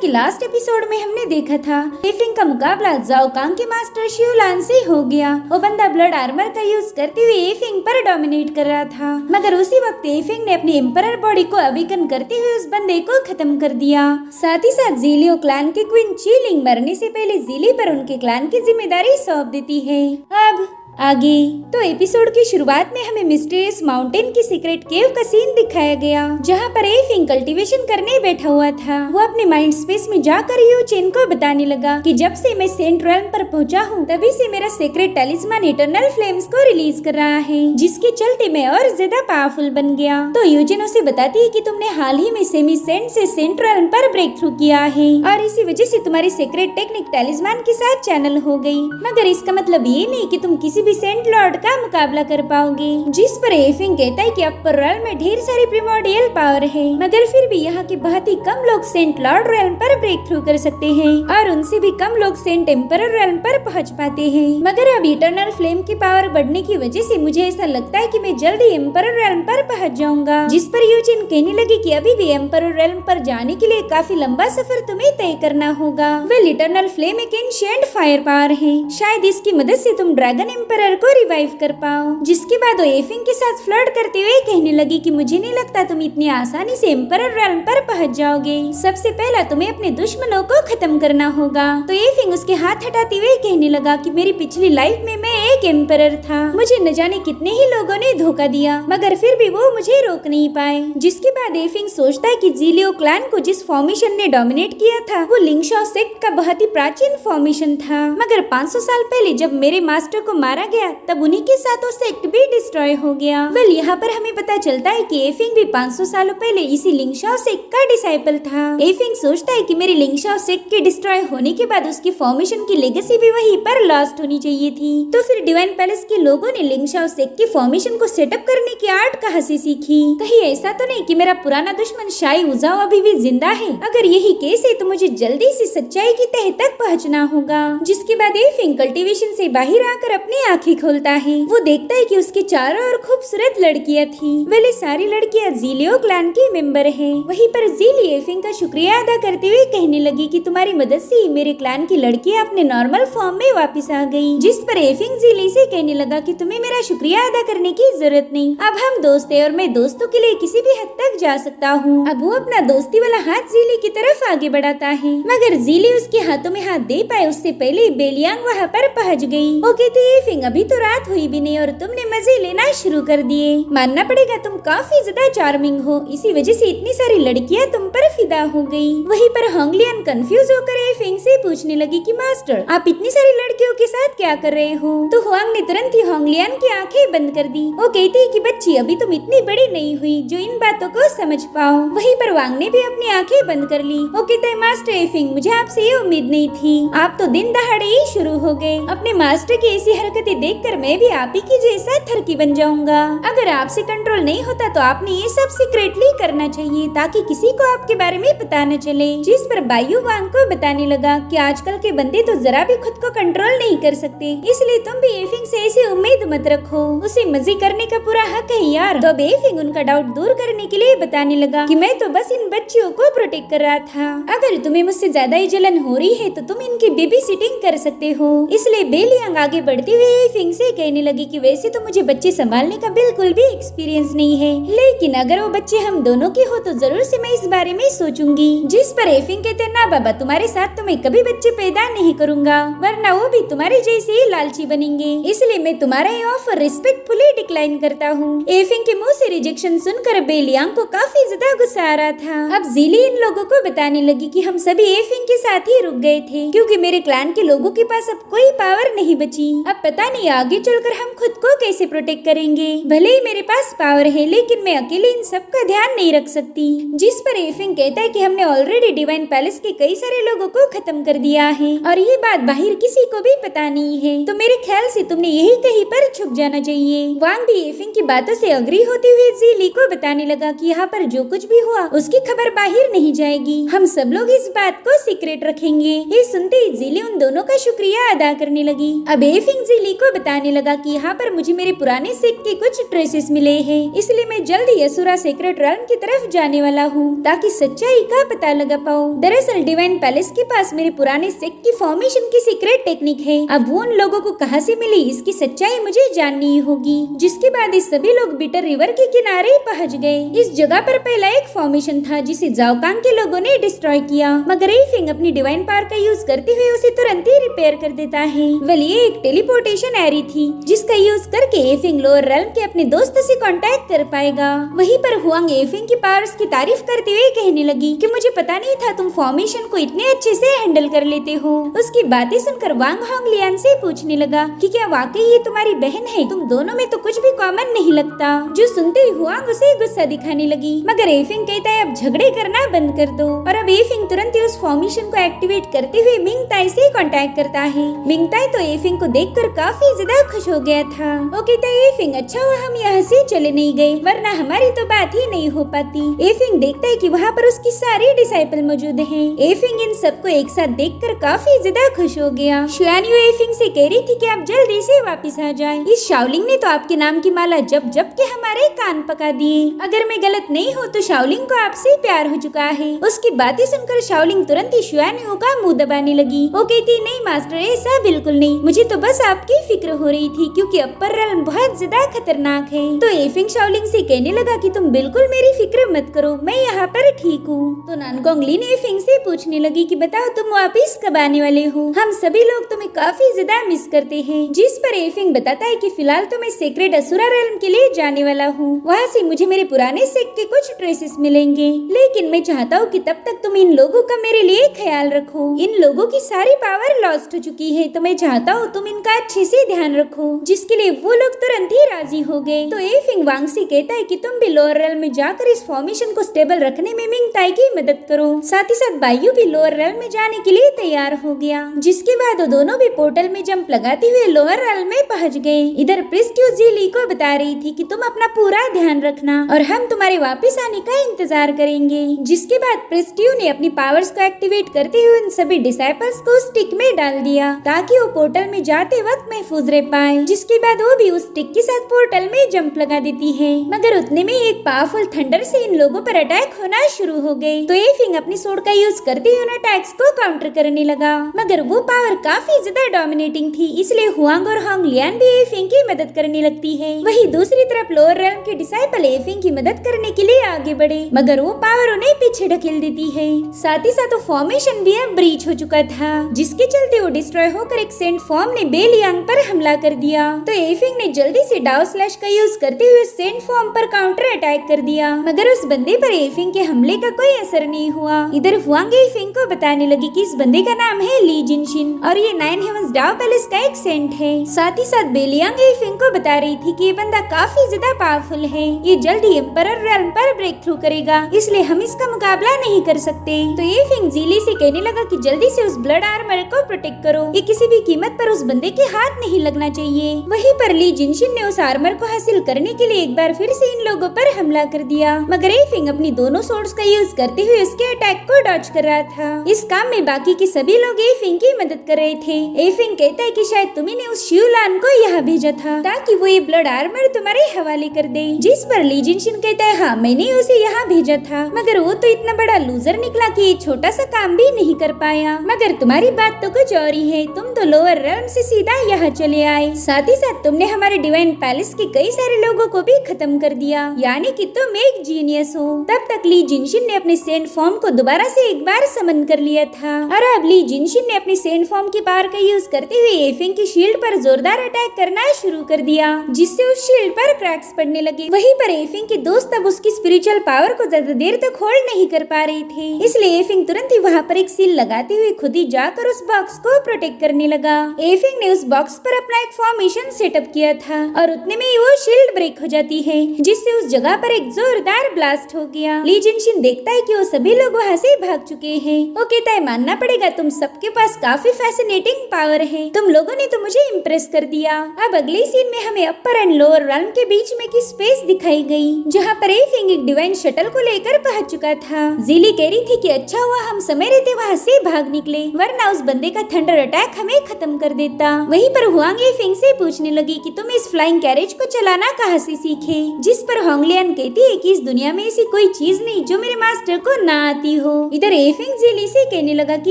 कि last episode में हमने देखा था एफिंग का मुकाबला जाओ कांग के मास्टर शिवलान से हो गया। वो बंदा ब्लड आर्मर का यूज करते हुए एफिंग पर डोमिनेट कर रहा था, मगर उसी वक्त एफिंग ने अपनी एम्परर बॉडी को अविकन करते हुए उस बंदे को खत्म कर दिया। साथ ही साथ जीलियो क्लैन के क्वीन चीलिंग मरने से पहले जीली पर उनके क्लैन की जिम्मेदारी सौंप देती है। अब आगे तो एपिसोड की शुरुआत में हमें मिस्टीरियस माउंटेन की सीक्रेट केव का सीन दिखाया गया, जहाँ पर एफिंग कल्टीवेशन करने बैठा हुआ था। वो अपने माइंड स्पेस में जाकर यू चेन को बताने लगा कि जब से मैं सेंट रेल्म पर पहुंचा हूँ तभी से मेरा सीक्रेट टैलिस्मान इटर्नल फ्लेम्स को रिलीज कर रहा है, जिसके चलते मैं और ज्यादा पावरफुल बन गया। तो यूजिन उसे बताती है कि तुमने हाल ही में सेमी सेंट से सेंट रेल्म पर ब्रेक थ्रू किया है और इसी वजह से तुम्हारी सीक्रेट टेक्निक टैलिस्मान के साथ चैनल हो गई, मगर इसका मतलब ये नहीं कि तुम किसी सेंट लॉर्ड का मुकाबला कर पाओगे। जिस पर एफिंग कहता है कि अपर रेल्म में ढेर सारी प्रिमोर्डियल पावर है, मगर फिर भी यहाँ के बहुत ही कम लोग सेंट लॉर्ड रेल्म पर ब्रेक थ्रू कर सकते हैं और उनसे भी कम लोग सेंट एम्परर रेल्म पर पहुँच पाते हैं। मगर अब इटर्नल फ्लेम की पावर बढ़ने की वजह से मुझे ऐसा लगता है कि मैं जल्दी एम्परर रेल्म पर पहुँच जाऊंगा। जिस पर यूजिन कहने लगी कि अभी भी एम्परर रेल्म पर जाने के लिए काफी लंबा सफर तुम्हें तय करना होगा। वेल इटर्नल फ्लेम एक एंशिएंट फायर पावर है, शायद इसकी मदद से तुम ड्रैगन एम्परर को रिवाइव कर पाओ। जिसके बाद वो एफिंग के साथ फ्लर्ट करते हुए कहने लगी कि मुझे नहीं लगता तुम इतनी आसानी से एम्परर रेल्म पर पहुंच जाओगे। सबसे पहला तुम्हें अपने दुश्मनों को खत्म करना होगा। तो एफिंग उसके हाथ हटाते हुए कहने लगा कि मेरी पिछली लाइफ में मैं एक एम्परर था, मुझे न जाने कितने ही लोगों ने धोखा दिया, मगर फिर भी वो मुझे रोक नहीं पाए। जिसके बाद एफिंग सोचता है कि जीलियो क्लैन को जिस फॉर्मेशन ने डोमिनेट किया था वो लिंगशाओ सेक्ट का बहुत ही प्राचीन फॉर्मेशन था, मगर 500 साल पहले जब मेरे मास्टर को मारा गया तब उन्हीं के साथ वो सेक्ट भी डिस्ट्रॉय हो गया। वेल यहाँ पर हमें पता चलता है कि एफिंग भी 500 सालों पहले इसी लिंगशाओ सेक्ट का डिसाइपल था। एफिंग सोचता है कि मेरे लिंगशाओ सेक्ट के डिस्ट्रॉय होने के बाद उसकी फॉर्मेशन की लेगेसी भी वहीं पर लॉस्ट होनी चाहिए थी। तो फिर डिवाइन पैलेस के लोगों ने लिंगशाओ सेक्ट की फॉर्मेशन को सेटअप करने की आर्ट कहाँ से सीखी? कहीं ऐसा तो नहीं कि मेरा पुराना दुश्मन शाई उजाओ अभी भी जिंदा है? अगर यही केस है तो मुझे जल्दी से सच्चाई की तह तक पहुँचना होगा। जिसके बाद एफिंग कल्टीवेशन से बाहर आकर अपनी आंखें खोलता है। वो देखता है कि उसके चारों ओर खूबसूरत लड़कियां थी। वे सारी लड़कियां जीलियो क्लैन की मेंबर हैं। वहीं पर जीली एफिंग का शुक्रिया अदा करते हुए कहने लगी कि तुम्हारी मदद से ही मेरे क्लैन की लड़कियां अपने नॉर्मल फॉर्म में वापस आ गई। जिस पर एफिंग जीली से कहने लगा कि तुम्हें मेरा शुक्रिया अदा करने की जरूरत नहीं, अब हम दोस्त हैं और मैं दोस्तों के लिए किसी भी हद तक जा सकता हूँ। अब वो अपना दोस्ती वाला हाथ जीली की तरफ आगे बढ़ाता है, मगर जीली उसके हाथों में हाथ दे पाए उससे पहले बेलियांग वहाँ पर पहुँच गई। वो कहती है एफिंग अभी तो रात हुई भी नहीं और तुमने मजे लेना शुरू कर दिए। मानना पड़ेगा तुम काफी ज्यादा चार्मिंग हो, इसी वजह से इतनी सारी लड़कियां तुम पर फिदा हो गई। वहीं पर होंगलियन कंफ्यूज होकर एफिंग से पूछने लगी कि मास्टर आप इतनी सारी लड़कियों के साथ क्या कर रहे हो? तो हुआंग ने तुरंत ही होंगलियन की आंखें बंद कर दी। वो कहती है कि बच्ची अभी तुम इतनी बड़ी नहीं हुई जो इन बातों को समझ पाओ। वहीं पर वांग ने भी अपनी आंखें बंद कर ली। वो कहता है मास्टर एफिंग मुझे आपसे ये उम्मीद नहीं थी, आप तो दिन दहाड़े ही शुरू हो गए। अपने मास्टर की ऐसी हरकतें देखकर मैं भी आप ही की जैसा थरकी बन जाऊंगा। अगर आपसे कंट्रोल नहीं होता तो आपने ये सब सीक्रेटली करना चाहिए ताकि किसी को आपके बारे में पता न चले। जिस पर बायू वांग को बताने लगा कि आजकल के बंदे तो जरा भी खुद को कंट्रोल नहीं कर सकते, इसलिए तुम भी एफिंग से ऐसी उम्मीद मत रखो, उसे मजे करने का पूरा हक है यार। तो अब एफिंग उनका डाउट दूर करने के लिए बताने लगा कि मैं तो बस इन बच्चियों को प्रोटेक्ट कर रहा था, अगर तुम्हें मुझसे ज्यादा ही जलन हो रही है तो तुम इनकी बेबी सिटिंग कर सकते हो। इसलिए बेलियांग आगे बढ़ते हुए एफिंग से कहने लगी कि वैसे तो मुझे बच्चे संभालने का बिल्कुल भी एक्सपीरियंस नहीं है, लेकिन अगर वो बच्चे हम दोनों के हो तो जरूर से मैं इस बारे में सोचूंगी। जिस पर एफिंग कहते ना बाबा तुम्हारे साथ तो मैं कभी बच्चे पैदा नहीं करूंगा, वरना वो भी तुम्हारे जैसे ही लालची बनेंगे, इसलिए मैं तुम्हारा ये ऑफर रिस्पेक्टफुली डिक्लाइन करता हूँ। एफिंग के मुंह से रिजेक्शन सुनकर बेलियांग को काफी ज्यादा गुस्सा आ रहा था। अब जीली इन लोगों को बताने लगी कि हम सभी एफिंग के साथ ही रुक गए थे क्योंकि मेरे क्लैन के लोगों के पास अब कोई पावर नहीं बची। अब पता नहीं आगे चलकर हम खुद को कैसे प्रोटेक्ट करेंगे। भले ही मेरे पास पावर है लेकिन मैं अकेले इन सब का ध्यान नहीं रख सकती। जिस पर एफिंग कहता है कि हमने ऑलरेडी डिवाइन पैलेस के कई सारे लोगों को खत्म कर दिया है और ये बात बाहर किसी को भी पता नहीं है, तो मेरे ख्याल से तुमने यही कहीं पर छुप जाना चाहिए। वांग भी एफिंग की बातों से अग्री होते हुए जीली को बताने लगा कि यहाँ पर जो कुछ भी हुआ उसकी खबर बाहर नहीं जाएगी, हम सब लोग इस बात को सीक्रेट रखेंगे। ये सुनते ही जीली उन दोनों का शुक्रिया अदा करने लगी। अब एफिंग जीली को बताने लगा कि यहाँ पर मुझे मेरे पुराने सिक के कुछ ट्रेसेस मिले हैं, इसलिए मैं जल्द ही असुरा सीक्रेट रेल्म की तरफ जाने वाला हूँ ताकि सच्चाई का पता लगा पाऊँ। दरअसल डिवाइन पैलेस के पास मेरे पुराने सिक की फॉर्मेशन की सीक्रेट टेक्निक है। अब वो उन लोगों को कहाँ से मिली इसकी सच्चाई मुझे जाननी होगी। जिसके बाद इस सभी लोग बिटर रिवर के किनारे पहुँच गए। इस जगह पर पहला एक फॉर्मेशन था जिसे जाओकांग के लोगों ने डिस्ट्रॉय किया, मगर एफिंग अपनी डिवाइन पावर का यूज करते हुए उसे तुरंत ही रिपेयर कर देता है। वेल ये एक टेलीपोर्टेशन एरी थी जिसका यूज करके एफिंग लोअर रेल्म के अपने दोस्त से कांटेक्ट कर पाएगा। वहीं पर हुआंग एफिंग की पावर्स की तारीफ करते हुए कहने लगी कि मुझे पता नहीं था तुम फॉर्मेशन को इतने अच्छे से हैंडल कर लेते हो। उसकी बातें सुनकर वांग होंगलियान से पूछने लगा कि क्या वाकई ये तुम्हारी बहन है? तुम दोनों में तो कुछ भी कॉमन नहीं लगता। जो सुनते ही हुआंग उसे गुस्सा दिखाने लगी, मगर एफिंग कहता है अब झगड़े करना बंद कर दो। और अब एफिंग तुरंत ही उस फॉर्मेशन को एक्टिवेट करते हुए मिंग ताई से कांटेक्ट करता है। मिंग ताई तो एफिंग को देखकर काफी ज्यादा खुश हो गया था। वो कहता है एफिंग अच्छा हुआ हम यहाँ से चले नहीं गए, वरना हमारी तो बात ही नहीं हो पाती। एफिंग देखता है कि वहाँ पर उसकी सारी डिसाइपल मौजूद हैं। एफिंग इन सबको एक साथ देखकर काफी ज्यादा खुश हो गया। शुआनयू एफिंग से कह रही थी कि आप जल्दी से वापस आ जाएं। इस शाओलिंग ने तो आपके नाम की माला जप जप के हमारे कान पका दिए। अगर मैं गलत नहीं हूँ तो शाओलिंग को आपसे प्यार हो चुका है। उसकी बातें सुनकर शाओलिंग तुरंत ही शुआनयू का मुंह दबाने लगी। वो कहती नहीं मास्टर ऐसा बिल्कुल नहीं, मुझे तो बस आपकी फिक्र हो रही थी क्योंकि अपर रेल्म बहुत ज्यादा खतरनाक है। तो एफिंग शाओलिंग से कहने लगा कि तुम बिल्कुल मेरी फिक्र मत करो, मैं यहाँ पर ठीक हूँ। तो नानगोंगलिन एफिंग से पूछने लगी कि बताओ तुम वापिस कब आने वाले हो? हम सभी लोग तुम्हें काफी ज्यादा मिस करते हैं। जिस पर एफिंग बताता है कि फिलहाल तो मैं सीक्रेट असुरा रेल्म के लिए जाने वाला हूँ, वहाँ से मुझे मेरे पुराने सिक के कुछ ट्रेसेस मिलेंगे, लेकिन मैं चाहता हूँ कि तब तक तुम इन लोगों का मेरे लिए ख्याल रखो। इन लोगों की सारी पावर लॉस्ट हो चुकी है, तो मैं चाहता हूँ तुम इनका अच्छे से ध्यान रखो। जिसके लिए वो लोग तुरंत ही राजी हो गए। तो एफिंग वांग से कहता है कि तुम भी लोअर रेल्म में जाकर इस फॉर्मेशन को स्टेबल रखने में मिंग ताई की मदद करो। साथ ही साथ बायू भी लोअर रेल्म में जाने के लिए तैयार हो गया। जिसके बाद वो दोनों भी पोर्टल में जंप लगाते हुए लोअर रेल्म में पहुंच गए। इधर प्रिस्ट्यू जीली को बता रही थी कि तुम अपना पूरा ध्यान रखना और हम तुम्हारे वापस आने का इंतजार करेंगे। जिसके बाद प्रिस्ट्यू ने अपनी पावर्स को एक्टिवेट करते हुए उन सभी डिसाइपल्स को स्टिक में डाल दिया ताकि वो पोर्टल में जाते वक्त महफूज रह पाए। जिसके बाद वो भी उस स्टिक के साथ पोर्टल में जंप लगा देती है, मगर उतने में एक पावरफुल थंडर से इन लोगों पर अटैक होना शुरू हो गए। तो एफिंग अपनी सोर्ड का यूज करते हुए उन अटैक्स को काउंटर करने लगा, मगर वो पावर काफी ज्यादा डोमिनेटिंग थी, इसलिए हुआंग और होंगलियान भी एफिंग की मदद करने लगती है। वहीं दूसरी तरफ लोअर रेल्म के डिसाइपल एफिंग की मदद करने के लिए आगे बढ़े, मगर वो पावर उन्हें पीछे ढकेल देती है। साथ ही साथ फॉर्मेशन भी अब ब्रीच हो चुका था, जिसके चलते वो डिस्ट्रॉय होकर एक सेंट फॉर्म ने बेलियांग पर हमला कर दिया। तो एफिंग ने जल्दी से डाउ स्लैश का यूज करते हुए सेंट फॉर्म पर काउंटर अटैक कर दिया, मगर उस बंदे पर एफिंग के हमले का कोई असर नहीं हुआ। इधर हुआंग एफिंग को बताने लगी कि इस बंदे का नाम है ली जिनशिन और ये 9 हेवंस डाउ पैलेस का एक सेंट है। साथ ही साथ बेलियांग एफिंग को बता रही थी कि ये बंदा काफी ज्यादा पावरफुल है, ये जल्दी एम्परर रेल्म पर ब्रेक थ्रू करेगा, इसलिए हम इसका मुकाबला नहीं कर सकते। तो एफिंग जीली से कहने लगा कि जल्दी से उस ब्लड आर्मर को प्रोटेक्ट करो, ये किसी भी कीमत पर उस बंदे के हाथ नहीं लगना चाहिए। वहीं पर ली जिनशिन ने उस आर्मर को हासिल करने के लिए एक बार फिर से इन लोगों पर हमला कर दिया, मगर एफिंग अपनी दोनों सोर्ड्स का यूज करते हुए उसके अटैक को डॉज कर रहा था। इस काम में बाकी के सभी लोग एफिंग की मदद कर रहे थे। एफिंग कहता है कि शायद तुम्ही ने उस शिवलान को यहाँ भेजा था ताकि वो ये ब्लड आर्मर तुम्हारे हवाले कर दे। जिस पर ली जिनशिन कहता है हाँ मैंने उसे यहाँ भेजा था, मगर वो तो इतना बड़ा लूजर निकला कि छोटा सा काम भी नहीं कर पाया। मगर तुम्हारी बात तो कुछ और ही है, तुम तो लोअर रेल्म से सीधा यहाँ चले आए, साथ ही साथ तुमने हमारे डिवाइन पैलेस के कई सारे लोगों को भी खत्म कर दिया, यानी कि तुम एक जीनियस हो। तब तक ली जिनशिन ने अपने सेंट फॉर्म को दोबारा से एक बार समन कर लिया था और अब ली जिनशिन ने अपनी सेंट फॉर्म की पावर का यूज करते हुए एफिंग की शील्ड पर जोरदार अटैक करना शुरू कर दिया, जिससे उस शील्ड पर क्रैक्स पड़ने लगे। वहीं पर एफिंग के दोस्त अब उसकी स्पिरिचुअल पावर को ज्यादा देर तक होल्ड नहीं कर पा रहे थे, इसलिए एफिंग तुरंत ही वहाँ पर एक सील लगाते हुए खुद ही जाकर उस बॉक्स को प्रोटेक्ट करने लगा। एफिंग ने उस बॉक्स पर अपना एक फॉर्मेशन सेटअप किया था और उतने में ही वो शील्ड ब्रेक हो जाती है, जिससे उस जगह पर एक जोरदार ब्लास्ट हो गया। ली जिनशिन देखता है कि वो सभी लोग वहाँ से भाग चुके हैं। वो कहता है मानना पड़ेगा तुम सबके पास काफी फैसिनेटिंग पावर है, तुम लोगों ने तो मुझे इम्प्रेस कर दिया। अब अगले सीन में हमें अपर एंड लोअर रेल्म के बीच में की स्पेस दिखाई गई, जहाँ पर एफिंग एक डिवाइन शटल को लेकर पहुंच चुका था। जीली कह रही थी कि अच्छा हुआ हम समय रहते वहाँ से भाग निकले, वरना उस बंदे का थंडर अटैक हमें खत्म कर देता। वहीं पर हुआंग एफिंग से पूछने लगी कि तुम इस फ्लाइंग कैरेज को चलाना कहाँ से सीखे, जिस पर होंगलियन कहती है कि इस दुनिया में ऐसी कोई चीज नहीं जो मेरे मास्टर को ना आती हो। इधर एफिंग जिली से कहने लगा कि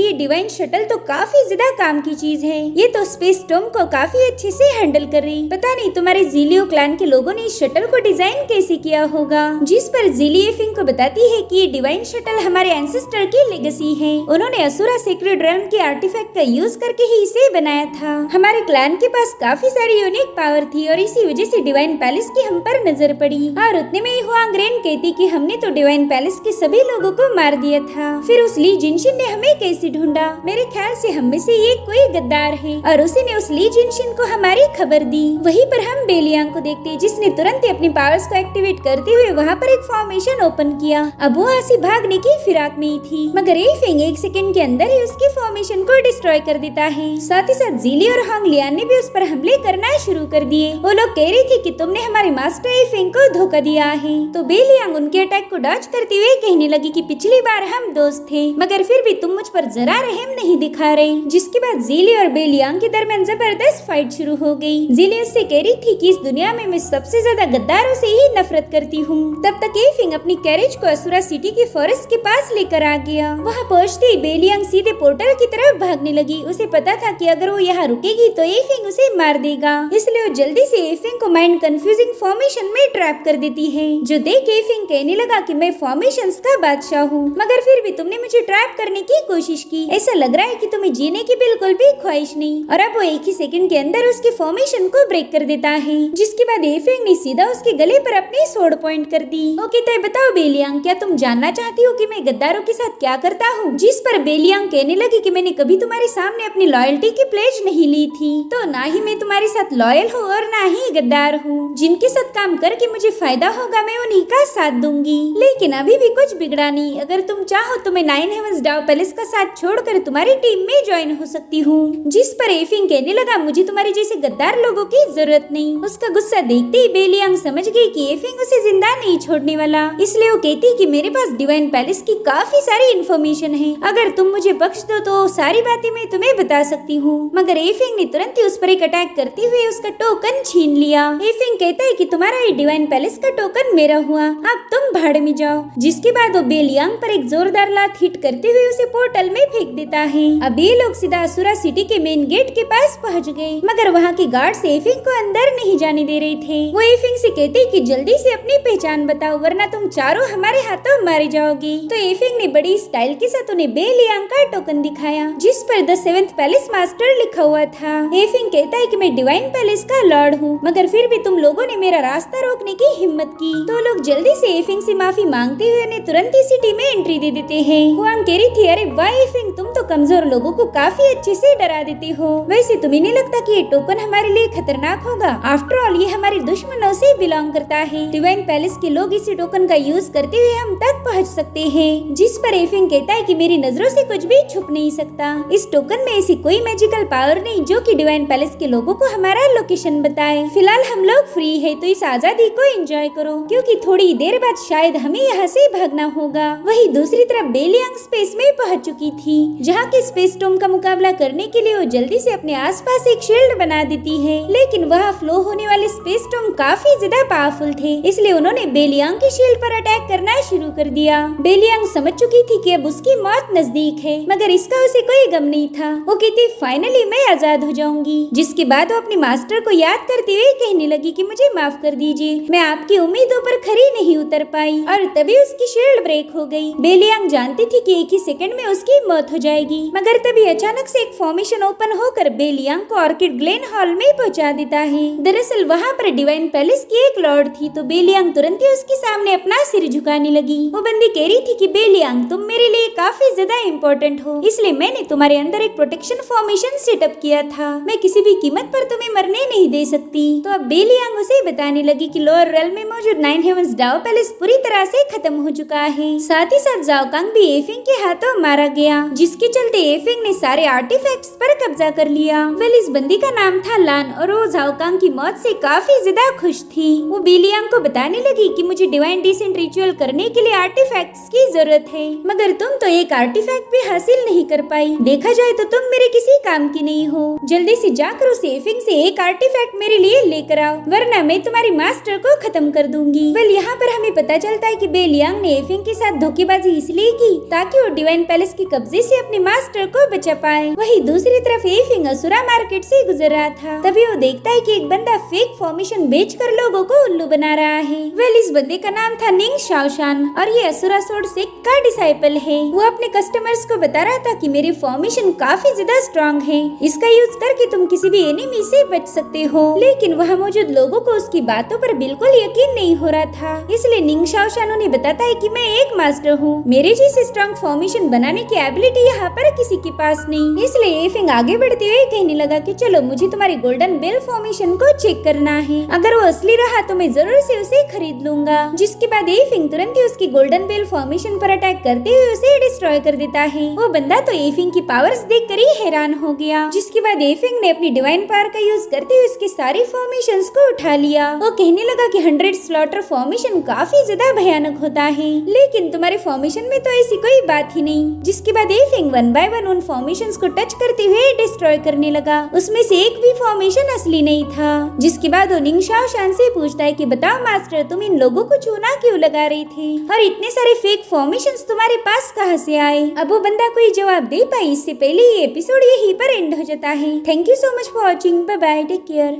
ये डिवाइन शटल तो काफी ज्यादा काम की चीज है, ये तो स्पेस टॉम को काफी अच्छे से हैंडल कर रही। पता नहीं तुम्हारे जीलियो क्लैन के लोगों ने इस शटल को डिजाइन कैसे किया होगा। जिस पर जिली एफिंग को बताती है कि ये डिवाइन शटल हमारे एंसेस्टर की लेगेसी है, उन्होंने असुरा सीक्रेट रेल्म के आर्टिफैक्ट का यूज करके ही इसे बनाया था। हमारे क्लैन के पास काफी सारी यूनिक पावर थी और इसी वजह से डिवाइन पैलेस की हम पर नजर पड़ी। और उतने में ही हुआंग रेन कहती कि हमने तो डिवाइन पैलेस के सभी लोगों को मार दिया था, फिर उस ली जिनशिन ने हमें कैसे ढूंढा। मेरे ख्याल से हम में से ये कोई गद्दार है और उसी ने उस ली जिनशिन को हमारी खबर दी। वहीं पर हम बेलियांग को देखते जिसने तुरंत ही अपनी पावर्स को एक्टिवेट करते हुए वहाँ पर एक फॉर्मेशन ओपन किया। अब वो आसी भागने की फिराक में ही थी, मगर एफिंग एक सेकंड के अंदर ही उसकी फॉर्मेशन को डिस्ट्रॉय कर देता है। साथ ही साथ जिली और होंगलियन ने भी उस पर हमले करना शुरू कर दिए। वो लोग कह रही थी कि तुमने हमारे मास्टर एफिंग को धोखा दिया है। तो बेलियांग उनके अटैक को डॉज करते हुए कहने लगी कि पिछली बार हम दोस्त थे, मगर फिर भी तुम मुझ पर जरा रहम नहीं दिखा रहे। जिसके बाद जिली और बेलियांग के दरमियान जबरदस्त फाइट शुरू हो गई। जिली उससे कह रही थी कि इस दुनिया में मैं सबसे ज्यादा गद्दारों से ही नफरत करती हूँ। तब तक एफिंग अपनी कैरेज को असुरा सिटी के फॉरेस्ट के पास लेकर आ गया। वहाँ पहुँचते ही बेलियांग सीधे पोर्टल की तरफ भागने लगी। उसे पता था कि अगर वो यहाँ रुकेगी तो एफिंग उसे मार देगा, इसलिए वो जल्दी से एफिंग को माइंड कंफ्यूजिंग फॉर्मेशन में ट्रैप कर देती है। जो देख एफिंग कहने लगा कि मैं फॉर्मेशंस का बादशाह हूँ, मगर फिर भी तुमने मुझे ट्रैप करने की कोशिश की। ऐसा लग रहा है कि तुम्हें जीने की बिल्कुल भी ख्वाहिश नहीं। और अब वो एक ही सेकंड के अंदर उसकी फॉर्मेशन को ब्रेक कर देता है। जिसके बाद एफिंग ने सीधा उसके गले पर अपनी स्वॉर्ड पॉइंट कर दी। वो कहता है, बताओ बेलियांग, क्या तुम जानना चाहती हो कि मैं गद्दारों के साथ क्या करता हूँ? जिस पर बेलियांग कहने लगी कि मैंने कभी तुम्हारे सामने अपनी लॉयल्टी की प्लेज नहीं ली थी, तो ना ही मैं तुम्हारे साथ लॉयल हूँ और ना ही गद्दार हूँ। जिनके साथ काम करके मुझे फायदा होगा मैं उन्हीं का साथ दूंगी, लेकिन अभी भी कुछ बिगड़ा नहीं। अगर तुम चाहो तो मैं 9 हेवंस डाव पैलेस का साथ छोड़कर तुम्हारी टीम में ज्वाइन हो सकती हूँ। जिस पर एफिंग कहने लगा, मुझे तुम्हारे जैसे गद्दार लोगों की जरूरत नहीं। उसका गुस्सा देखते ही बेलियांग समझ गई कि एफिंग उसे जिंदा नहीं छोड़ने वाला, इसलिए वो कहती कि मेरे पास डिवाइन पैलेस की काफी सारी इन्फॉर्मेशन है, अगर तुम मुझे बख्श दो तो सारी बातें मैं तुम्हें बता सकती हूँ। मगर एफिंग ने तुरंत ही उस पर एक अटैक करते हुए उसका टोकन छीन लिया। एफिंग कहता है कि तुम्हारा ये डिवाइन पैलेस का टोकन मेरा हुआ, अब तुम भाड़ में जाओ। जिसके बाद वो बेलियांग पर एक जोरदार लात हिट करते हुए उसे पोर्टल में फेंक देता है। अब ये लोग सीधा असुरा सिटी के मेन गेट के पास पहुंच गए, मगर वहाँ के गार्ड्स एफिंग को अंदर नहीं जाने दे रहे थे। वो एफिंग से कहते कि जल्दी से अपनी पहचान बताओ, वरना तुम चारों हमारे हाथों मारे जाओगे। तो एफिंग ने बड़ी स्टाइल के साथ उन्हें बेलियांग का टोकन दिखाया, जिस पर द 7th पैलेस मास्टर लिखा हुआ था। एफिंग कहता है कि मैं डिवाइन पैलेस का लॉर्ड हूँ, मगर फिर भी तुम लोगों ने मेरा रास्ता रोकने की हिम्मत की। तो लोग जल्दी से एफिंग से माफी मांगते हुए उन्हें तुरंत ही सिटी में एंट्री दे देते हैं। हुआंग कह रही थी, अरे वाह एफिंग, तुम तो कमजोर लोगों को काफी अच्छे से डरा देती हो। वैसे तुम्हें नहीं लगता कि ये टोकन हमारे लिए खतरनाक होगा? आफ्टर ऑल ये हमारे दुश्मनों से बिलोंग करता है। डिवाइन पैलेस के लोग इसी टोकन का यूज करते हुए हम तक पहुँच सकते हैं। जिस पर एफिंग कहता है कि मेरी नजरों से कुछ भी छुप नहीं सकता। इस टोकन में ऐसी कोई मैजिकल पावर नहीं जो कि डिवाइन पैलेस के लोगों को हमारा लोकेशन बताए। फिलहाल हम लोग फ्री है, तो इस आजादी को एंजॉय करो, क्योंकि थोड़ी देर बाद शायद हमें यहाँ से भागना होगा। वहीं दूसरी तरफ बेलियांग स्पेस में पहुँच चुकी थी, जहाँ के स्पेस टॉम का मुकाबला करने के लिए वो जल्दी से अपने आसपास एक शील्ड बना देती है। लेकिन वहाँ फ्लो होने वाले स्पेस टॉम काफी ज्यादा पावरफुल थे, इसलिए उन्होंने बेलियांग की शील्ड पर अटैक करना शुरू कर दिया। बेलियांग समझ चुकी थी कि अब उसकी मौत नजदीक है, मगर इसका उसे कोई गम नहीं था। वो कहती, फाइनली मैं आजाद हो जाऊंगी। जिसके बाद वो अपने मास्टर को याद करते हुए कहने लगी कि मुझे माफ कर दीजिए, मैं आपकी उम्मीदों पर खरी नहीं उतर पाई। और तभी उसकी शील्ड ब्रेक हो गई। बेलियांग जानती थी कि एक ही सेकंड में उसकी मौत हो जाएगी, मगर तभी अचानक से एक फॉर्मेशन ओपन होकर बेलियांग को ऑर्किड ग्लेन हॉल में पहुंचा देता है। दरअसल वहाँ पर डिवाइन पैलेस की एक लॉर्ड थी, तो बेलियांग तुरंत ही उसके सामने अपना सिर झुकाने लगी। वो बंदी कह रही थी कि बेलियांग, तुम मेरे लिए काफी ज्यादा इम्पोर्टेंट हो, इसलिए मैंने तुम्हारे अंदर एक प्रोटेक्शन फॉर्मेशन सेटअप किया था। मैं किसी भी कीमत पर तुम्हें मरने नहीं दे सकती। तो अब बेलियांग उसे बताने लगी कि लोअर रेल्म में मौजूद 9 हेवंस डाओ पैलेस पूरी तरह से खत्म हो चुका है। साथ ही साथ जाओ कांग भी एफिंग के हाथों मारा गया, जिसके चलते एफिंग ने सारे आर्टिफैक्ट्स पर कब्जा कर लिया। वेल, इस बंदी का नाम था लान और वो जाओ कांग की मौत से काफी ज्यादा खुश थी। वो बेलियांग को बताने लगी कि मुझे डिवाइन डिसेंट रिचुअल करने के लिए आर्टिफैक्ट्स की जरूरत है, मगर तुम तो एक आर्टिफैक्ट भी हासिल नहीं कर पाई। देखा जाए तो तुम मेरे किसी काम की नहीं हो। जल्दी से जाकर उस एफिंग से एक आर्टिफैक्ट मेरे लिए लेकर आओ, वरना मैं तुम्हारी मास्टर को खत्म कर दूंगी। वेल यहाँ पर हमें पता चलता है कि बेलियांग ने एफिंग के साथ धोखेबाजी इसलिए की ताकि वो डिवाइन पैलेस के कब्जे से अपने मास्टर को बचा पाए। वहीं दूसरी तरफ एफिंग असुरा मार्केट से गुजर रहा था, तभी वो देखता है कि एक बंदा फेक फॉर्मेशन बेचकर लोगों को उल्लू बना रहा है। वेल इस बंदे का नाम था निंग शाओशान और ये असुरा सोर्ड सेक्ट का डिसाइपल है। वो अपने कस्टमर्स को बता रहा था कि मेरी फॉर्मेशन काफी ज्यादा स्ट्रॉन्ग है, इसका यूज करके तुम किसी भी एनिमी से बच सकते हो। लेकिन वहाँ मौजूद लोगों को उसकी बातों पर बिल्कुल यकीन नहीं हो रहा था, इसलिए निंग शाओशान उन्हें बताता है कि मैं एक मास्टर हूँ, मेरे जैसे स्ट्रॉन्ग फॉर्मेशन बनाने की एबिलिटी यहाँ पर किसी के पास नहीं। इसलिए एफिंग आगे बढ़ते हुए कहने लगा कि चलो मुझे तुम्हारी गोल्डन बेल फॉर्मेशन को चेक करना है, अगर वो असली रहा तो मैं जरूर से उसे खरीद लूंगा। जिसके बाद एफिंग तुरंत ही उसकी गोल्डन बेल फॉर्मेशन पर अटैक करते हुए उसे डिस्ट्रॉय कर देता है। वो बंदा तो एफिंग की पावर्स देखकर ही हैरान हो गया। जिसके बाद एफिंग ने अपनी डिवाइन पावर का यूज करते हुए उसकी सारी फॉर्मेशंस को उठा लिया। वो कहने लगा कि 100 स्लॉटर फॉर्मेशन काफी ज्यादा भयानक होता है, लेकिन तुम्हारे फॉर्मेशन में तो ऐसी कोई बात ही नहीं। जिसके बाद एफिंग 1 बाय 1 उन फॉर्मेशंस को टच करते हुए डिस्ट्रॉय करने लगा, उसमें से एक भी फॉर्मेशन असली नहीं था। जिसके बाद वो निंग शाओशान से पूछता है कि बताओ मास्टर, तुम इन लोगों को चूना क्यों लगा रही थी और इतने सारे फेक फॉर्मेशंस तुम्हारे पास कहां से आए। अब वो बंदा कोई जवाब दे पाए इससे पहले ये एपिसोड यहीं पर एंड हो जाता है। Thank you so much for watching, bye bye, take care.